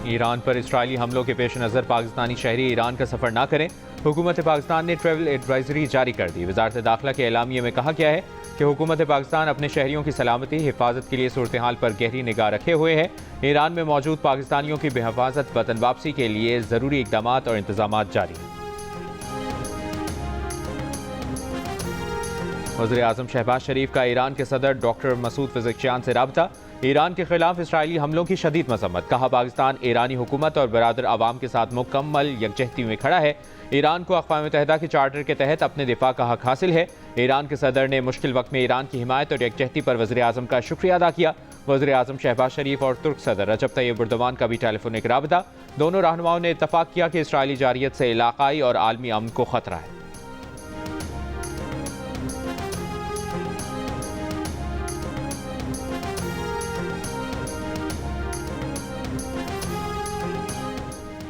Iran पर Israeli हमलों के पेश नज़र पाकिस्तानी शहरी ईरान का सफ़र न करें। हुकूमत पाकिस्तान ने ट्रैवल एडवाइजरी जारी कर दी। वजारत दाखिला के एलामिये में कहा गया है कि हुकूमत पाकिस्तान अपने शहरियों की सलामती हिफाजत के लिए सूरत हाल पर गहरी निगाह रखे हुए है। ईरान में मौजूद पाकिस्तानियों की बेहफाजत वतन वापसी के लिए ज़रूरी इकदाम और इंतजाम जारी हैं। वज़ीर-ए-आज़म शहबाज शरीफ का ईरान के सदर डॉक्टर मसूद पेज़ेश्कियान से राब्ता। ईरान के खिलाफ इसराइली हमलों की शदीद मजम्मत। कहा, पाकिस्तान ईरानी हुकूमत और बरादर आवाम के साथ मुकम्मल यकजहती में खड़ा है। ईरान को अक़वाम मुत्तहिदा के चार्टर के तहत अपने दिफा का हक हासिल है। ईरान के सदर ने मुश्किल वक्त में ईरान की हिमायत और यकजहती पर वज़ीर-ए-आज़म का शुक्रिया अदा किया। वज़ीर-ए-आज़म शहबाज शरीफ और तुर्क सदर रजब तैयब एर्दोगान का भी टेलीफोनिक राब्ता। दोनों रहनुमाओं ने इत्तफाक किया कि इसराइली जारियत से इलाक़ाई और आलमी अमन को खतरा है।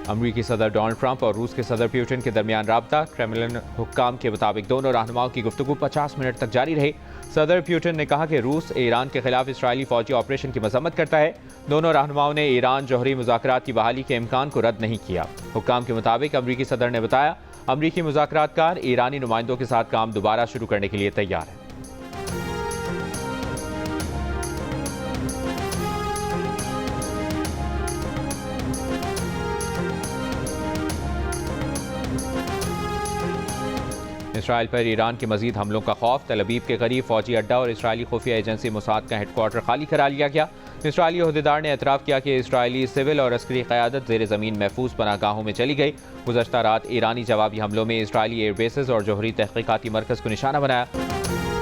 अमरीकी सदर डोनाल्ड ट्रंप और रूस के सदर पुतिन के दरमियान राब्ता। क्रेमलिन हुक्काम के मुताबिक दोनों रहनुमाओं की गुफ्तगू 50 मिनट तक जारी रही। सदर पुतिन ने कहा कि रूस ईरान के खिलाफ इसराइली फौजी ऑपरेशन की मजम्मत करता है। दोनों रहनुमाओं ने ईरान जौहरी मुज़ाकरात की बहाली के इम्कान को रद्द नहीं किया। हुक्काम के मुताबिक अमरीकी सदर ने बताया, अमरीकी मुज़ाकरातकार ईरानी नुमाइंदों के साथ काम दोबारा शुरू करने के लिए तैयार है। इसराइल पर ईरान के मजीद हमलों का खौफ। तल अवीव के करीब फौजी अड्डा और इसराइली खुफिया एजेंसी मोसाद का हेडक्वार्टर खाली करा लिया गया। इसराइली अहदेदार ने एतराफ़ किया कि इसराइली सिविल और अस्करी क़यादत ज़ेर ज़मीन महफूज पनाहगाहों में चली गई। गुज़श्ता रात ईरानी जवाबी हमलों में इसराइली एयरबेसेस और जौहरी तहक़ीक़ाती मरकज़ को निशाना बनाया।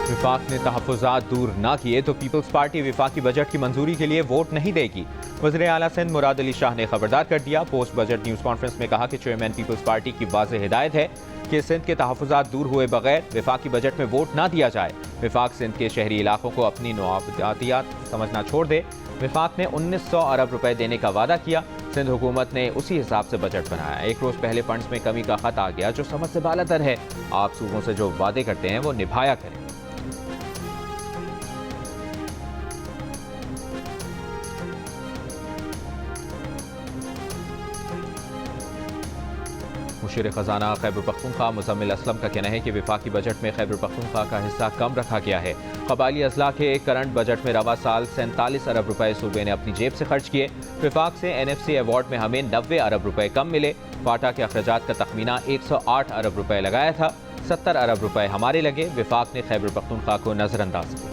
विफाक ने तहफ़्फ़ुज़ात दूर न किए तो पीपल्स पार्टी विफाकी बजट की मंजूरी के लिए वोट नहीं देगी। वज़ीर आला सिंध मुराद अली शाह ने खबरदार कर दिया। पोस्ट बजट न्यूज़ कॉन्फ्रेंस में कहा कि चेयरमैन पीपल्स पार्टी की वाज़ेह हिदायत है कि सिंध के तहफ़्फ़ुज़ात दूर हुए बगैर विफाकी बजट में वोट ना दिया जाए। विफाक सिंध के शहरी इलाकों को अपनी नौआबादियात समझना छोड़ दे। विफाक ने 1900 अरब रुपए देने का वादा किया। सिंध हुकूमत ने उसी हिसाब से बजट बनाया। एक रोज़ पहले फंड्स में कमी का खत आ गया, जो समझ से बालातर है। आप सूबों से जो वादे करते हैं वो निभाया करें। मुशीर खजाना खैबर पख्तूनख्वा मुज़म्मिल असलम का कहना है कि विफाकी बजट में खैबर पख्तूनख्वा का हिस्सा कम रखा गया है। कबायली अजला के करंट बजट में रवा साल 47 अरब रुपए सूबे ने अपनी जेब से खर्च किए। विफाक से NFC अवार्ड में हमें 90 अरब रुपए कम मिले। फाटा के अखराजात का तखमीना 108 अरब रुपए लगाया था, 70 अरब रुपए हमारे लगे। विफाक ने खैबर पख्तूनख्वा को नजरअंदाज किया।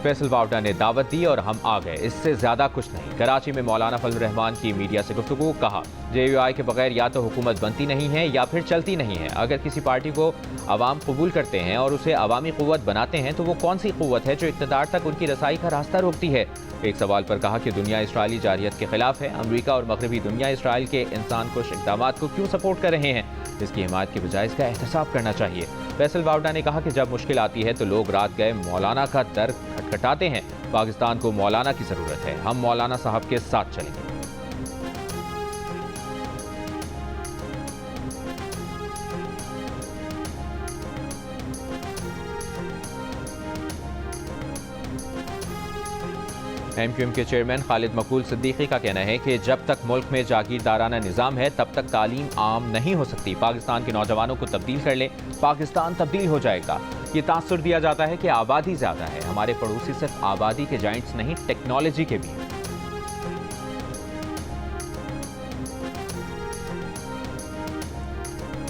फैसल वावडा ने दावत दी और हम आ गए, इससे ज्यादा कुछ नहीं। कराची में मौलाना फजल रहमान की मीडिया से गुफ्तगू। कहा, JUI के बगैर या तो हुकूमत बनती नहीं है या फिर चलती नहीं है। अगर किसी पार्टी को अवाम कबूल करते हैं और उसे अवामी क़ुव्वत बनाते हैं तो वो कौन सी क़ुव्वत है जो इक़्तिदार तक उनकी रसाई का रास्ता रोकती है। एक सवाल पर कहा कि दुनिया इसराइली जारियत के खिलाफ है। अमरीका और मगरबी दुनिया इसराइल के इंसान कुश इक़दामात को क्यों सपोर्ट कर रहे हैं। इसकी हिमायत के बजाय इसका एहतसाब करना चाहिए। फैसल वावडा ने कहा कि जब मुश्किल आती है तो लोग रात गए मौलाना का दर खटखटाते हैं। पाकिस्तान को मौलाना की ज़रूरत है। हम मौलाना साहब के साथ चलेंगे। MQM के चेयरमैन खालिद मकबूल सिद्दीकी का कहना है कि जब तक मुल्क में जागीरदाराना निज़ाम है तब तक तालीम आम नहीं हो सकती। पाकिस्तान के नौजवानों को तब्दील कर ले, पाकिस्तान तब्दील हो जाएगा। ये तासुर दिया जाता है कि आबादी ज़्यादा है। हमारे पड़ोसी सिर्फ आबादी के जाइंट्स नहीं, टेक्नोलॉजी के भी हैं।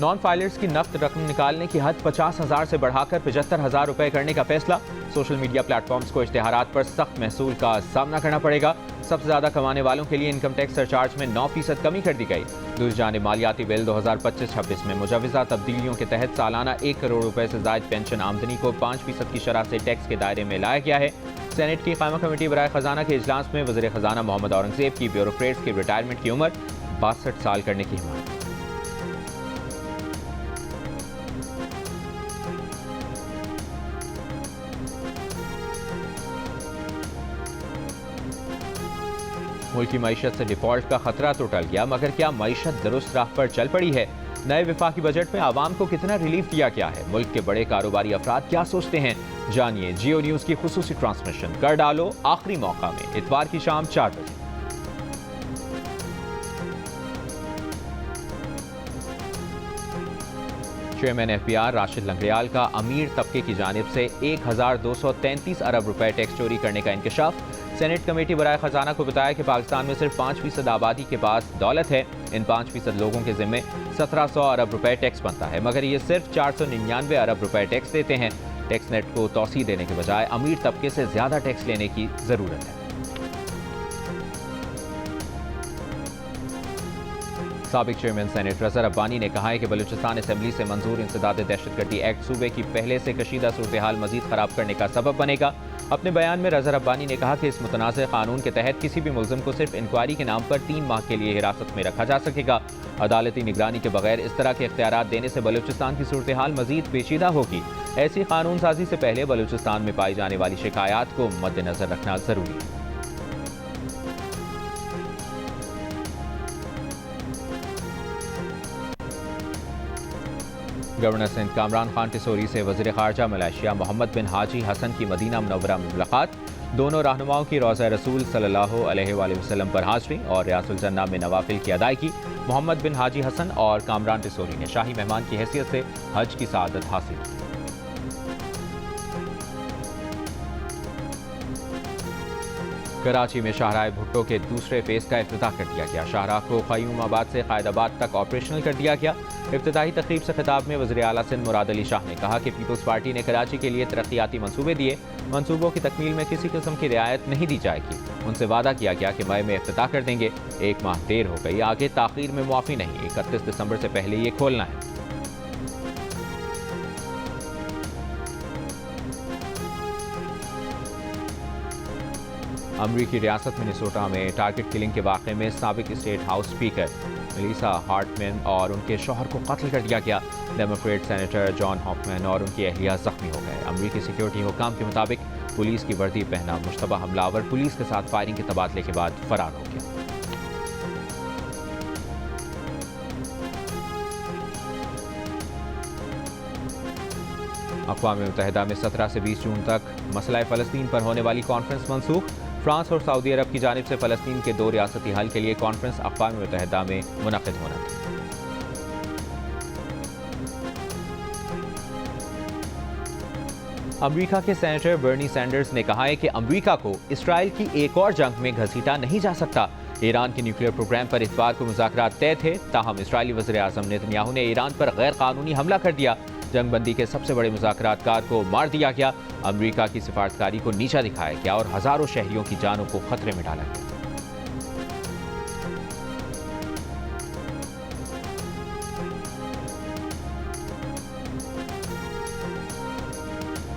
नॉन फाइलर्स की नकद रकम निकालने की हद 50,000 से बढ़ाकर 75,000 रुपए करने का फैसला। सोशल मीडिया प्लेटफॉर्म्स को इश्तेहारात पर सख्त महसूल का सामना करना पड़ेगा। सबसे ज्यादा कमाने वालों के लिए इनकम टैक्स सरचार्ज में 9% कमी कर दी गई। दूसरी जानिब मालियाती बिल 2025-26 में मुजव्वज़ा तब्दीलियों के तहत सालाना 1 करोड़ रुपए से जायद पेंशन आमदनी को 5% की शरह से टैक्स के दायरे में लाया गया है। सेनेट की कायमा कमेटी बराए खजाना के इजलास में वज़ीर खजाना मोहम्मद औरंगजेब की ब्यूरोक्रेट्स की रिटायरमेंट की उम्र 62 साल करने की हिमायत। मुल्क की मईशत से डिफॉल्ट का खतरा तो टल गया, मगर क्या मईशत दुरुस्त राह पर चल पड़ी है। नए वफाकी बजट में आवाम को कितना रिलीफ दिया गया है, मुल्क के बड़े कारोबारी अफराद क्या सोचते हैं, जानिए जियो न्यूज की खुसूसी ट्रांसमिशन कर डालो आखिरी मौका में इतवार की शाम 4 बजे। चेयरमैन एफबीआर राशिद लंगड़ियाल का अमीर तबके की जानिब से 1233 अरब रुपए टैक्स चोरी करने का इंकशाफ। सेनेट कमेटी बराए खजाना को बताया कि पाकिस्तान में सिर्फ 5% आबादी के पास दौलत है। इन 5% लोगों के जिम्मे 1700 अरब रुपए टैक्स बनता है, मगर ये सिर्फ 499 अरब रुपए टैक्स देते हैं। टैक्स नेट को तौसी देने के बजाय अमीर तबके से ज्यादा टैक्स लेने की जरूरत है। साबिक चेयरमैन सेनेट रज़ा रब्बानी ने कहा है कि बलूचिस्तान असेंबली से मंजूर इंसदाद दहशतगर्दी एक्ट सूबे की पहले से कशीदा सूरत हाल मजीद खराब करने का सबब बनेगा। अपने बयान में रज़ा रब्बानी ने कहा कि इस मुतनाज़ कानून के तहत किसी भी मुल्ज़िम को सिर्फ इंक्वायरी के नाम पर 3 माह के लिए हिरासत में रखा जा सकेगा। अदालती निगरानी के बगैर इस तरह के इख्तियारात देने से बलूचिस्तान की सूरत हाल मजीद पेचीदा होगी। ऐसी कानून साजी से पहले बलूचिस्तान में पाई जाने वाली शिकायत को मद्देनजर रखना जरूरी है। गवर्नर सिंध कामरान खान टिसोरी से वज़ीर ख़ारजा मलेशिया मोहम्मद बिन हाजी हसन की मदीना मुनव्वरा में मुलाकात। दोनों रहनुमाओं की रोज़ा रसूल सल्लल्लाहु अलैहि वसल्लम पर हाज़री और रियासुल जन्ना में नवाफिल की अदायगी। मोहम्मद बिन हाजी हसन और कामरान टिसोरी ने शाही मेहमान की हैसियत से हज की सआदत हासिल की। कराची में शाहराह भुट्टो के दूसरे फेज का इफ्तिताह कर दिया गया। शाहराह को क़यूमाबाद से क़ायदाबाद तक ऑपरेशनल कर दिया गया। इफ्तिताही तकरीब से खिताब में वज़ीर आला सिंध मुराद अली शाह ने कहा कि पीपल्स पार्टी ने कराची के लिए तरक्याती मंसूबे दिए। मंसूबों की तकमील में किसी किस्म की रियायत नहीं दी जाएगी। उनसे वादा किया गया कि मई में इफ्तिताह कर देंगे। 1 माह देर हो गई, आगे ताख़ीर में मुआफ़ी नहीं। 31 दिसंबर से पहले ये खोलना है। अमरीकी रियासत मिनेसोटा में टारगेट किलिंग के वाक़े में साबिक state house speaker Melissa Hartman और उनके शौहर को कत्ल कर दिया गया। डेमोक्रेट सेनेटर जॉन हॉफमैन और उनकी अहलिया जख्मी हो गए। अमरीकी सिक्योरिटी हुकाम के मुताबिक पुलिस की वर्दी पहना मुश्तबा हमलावर पुलिस के साथ फायरिंग के तबादले के बाद फरार हो गया। अक़वाम मुत्तहिदा में 17 से 20 जून तक मसला फ़लस्तीन पर होने वाली कॉन्फ्रेंस मनसूख। फ्रांस और सऊदी अरब की जानिब से फ़लस्तीन के 2 रियासती हल के लिए कॉन्फ्रेंस अक़वाम मुत्तहिदा में मुनक़िद होना था। अमरीका के सेनेटर बर्नी सैंडर्स ने कहा है कि अमरीका को इसराइल की एक और जंग में घसीटा नहीं जा सकता। ईरान के न्यूक्लियर प्रोग्राम पर इतवार को मुज़ाकरात तय थे, ताहम इसराइली वज़ीर आज़म नेतन्याहू ने ईरान पर गैर कानूनी हमला कर दिया। जंगबंदी के सबसे बड़े मुज़ाकरातकार को मार दिया गया। अमरीका की सिफारतकारी को नीचा दिखाया गया और हज़ारों शहरियों की जानों को खतरे में डाला गया।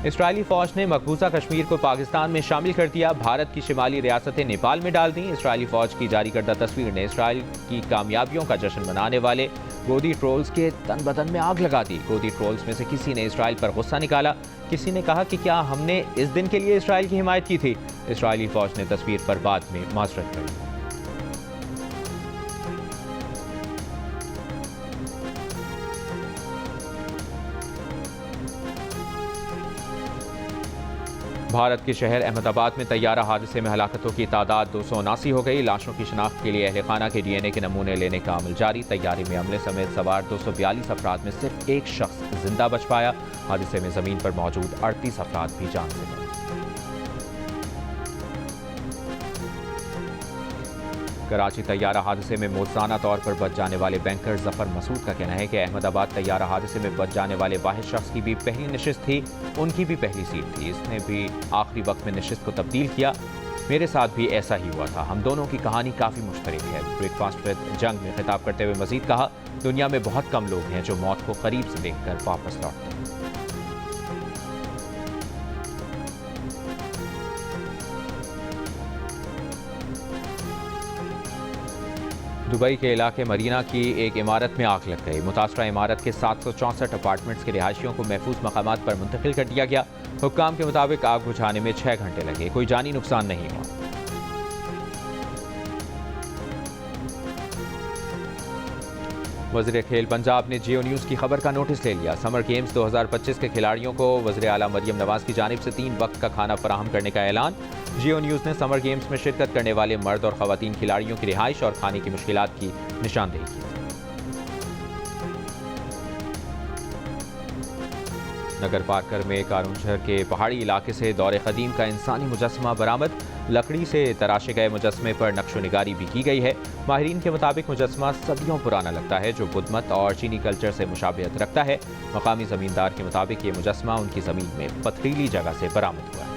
इसराइली फौज ने मकबूजा कश्मीर को पाकिस्तान में शामिल कर दिया। भारत की शिमाली रियासतें नेपाल में डाल दी। इसराइली फौज की जारी करदा तस्वीर ने इसराइल की कामयाबियों का जश्न मनाने वाले गोदी ट्रोल्स के तन बदन में आग लगा दी। गोदी ट्रोल्स में से किसी ने इसराइल पर गुस्सा निकाला। किसी ने कहा कि क्या हमने इस दिन के लिए इसराइल की हिमायत की थी। इसराइली फौज ने तस्वीर पर बाद में माजरत करी। भारत के शहर अहमदाबाद में तैयारा हादसे में हलाकतों की तादाद 279 हो गई। लाशों की शनाख्त के लिए अहले खाना के DNA के नमूने लेने का अमल जारी। तैयारी में अमले समेत सवार 242 अफराद में सिर्फ एक शख्स जिंदा बच पाया। हादसे में जमीन पर मौजूद 38 अफराद भी जान से गए। कराची तैयारा हादसे में मौजूदा तौर पर बच जाने वाले बैंकर जफर मसूद का कहना है कि अहमदाबाद तैयारा हादसे में बच जाने वाले वाहिद शख्स की भी पहली नशिस्त थी, उनकी भी पहली सीट थी। इसने भी आखिरी वक्त में नशिस्त को तब्दील किया। मेरे साथ भी ऐसा ही हुआ था। हम दोनों की कहानी काफ़ी मुश्तरक है। ब्रेकफास्ट विद जंग में खिताब करते हुए मजीद कहा, दुनिया में बहुत कम लोग हैं जो मौत को करीब से देखकर वापस लौटते हैं। दुबई के इलाके मरीना की एक इमारत में आग लग गई। मुतासरा इमारत के 764 अपार्टमेंट्स के रिहायशियों को महफूज मकामात पर मुंतकिल कर दिया गया। हुक्काम के मुताबिक आग बुझाने में 6 घंटे लगे। कोई जानी नुकसान नहीं हुआ। वज़ीर खेल पंजाब ने जियो न्यूज़ की खबर का नोटिस ले लिया। समर गेम्स 2025 के खिलाड़ियों को वज़ीर आला मरियम नवाज की जानिब से 3 वक्त का खाना फराहम करने का ऐलान। जियो न्यूज़ ने समर गेम्स में शिरकत करने वाले मर्द और ख़वातीन खिलाड़ियों की रिहाइश और खाने की मुश्किलात की निशानदेही की। नगर पार्कर में कारूनशहर के पहाड़ी इलाके से दौरे कदीम का इंसानी मुजस्समा बरामद। लकड़ी से तराशे गए मुजस्समे पर नक्शो निगारी भी की गई है। माहिरीन के मुताबिक मुजस्समा सदियों पुराना लगता है, जो बुद्ध मत और चीनी कल्चर से मुशाबिहत रखता है। मकामी ज़मींदार के मुताबिक ये मुजस्समा उनकी ज़मीन में पथरीली जगह से बरामद हुआ है।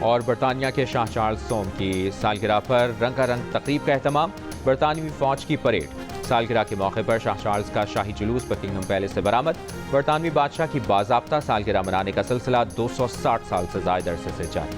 और बरतानिया के शाह चार्ल्स सोम की सालगिरह पर रंगारंग तकरीब का एहतमाम। बरतानवी फौज की परेड। सालगिरह के मौके पर शाह चार्ल्स का शाही जुलूस बकिंगहम पैलेस से बरामद। बरतानवी बादशाह की बाज़ाब्ता सालगिरह मनाने का सिलसिला 260 साल से ज़ायद अरसे से जारी।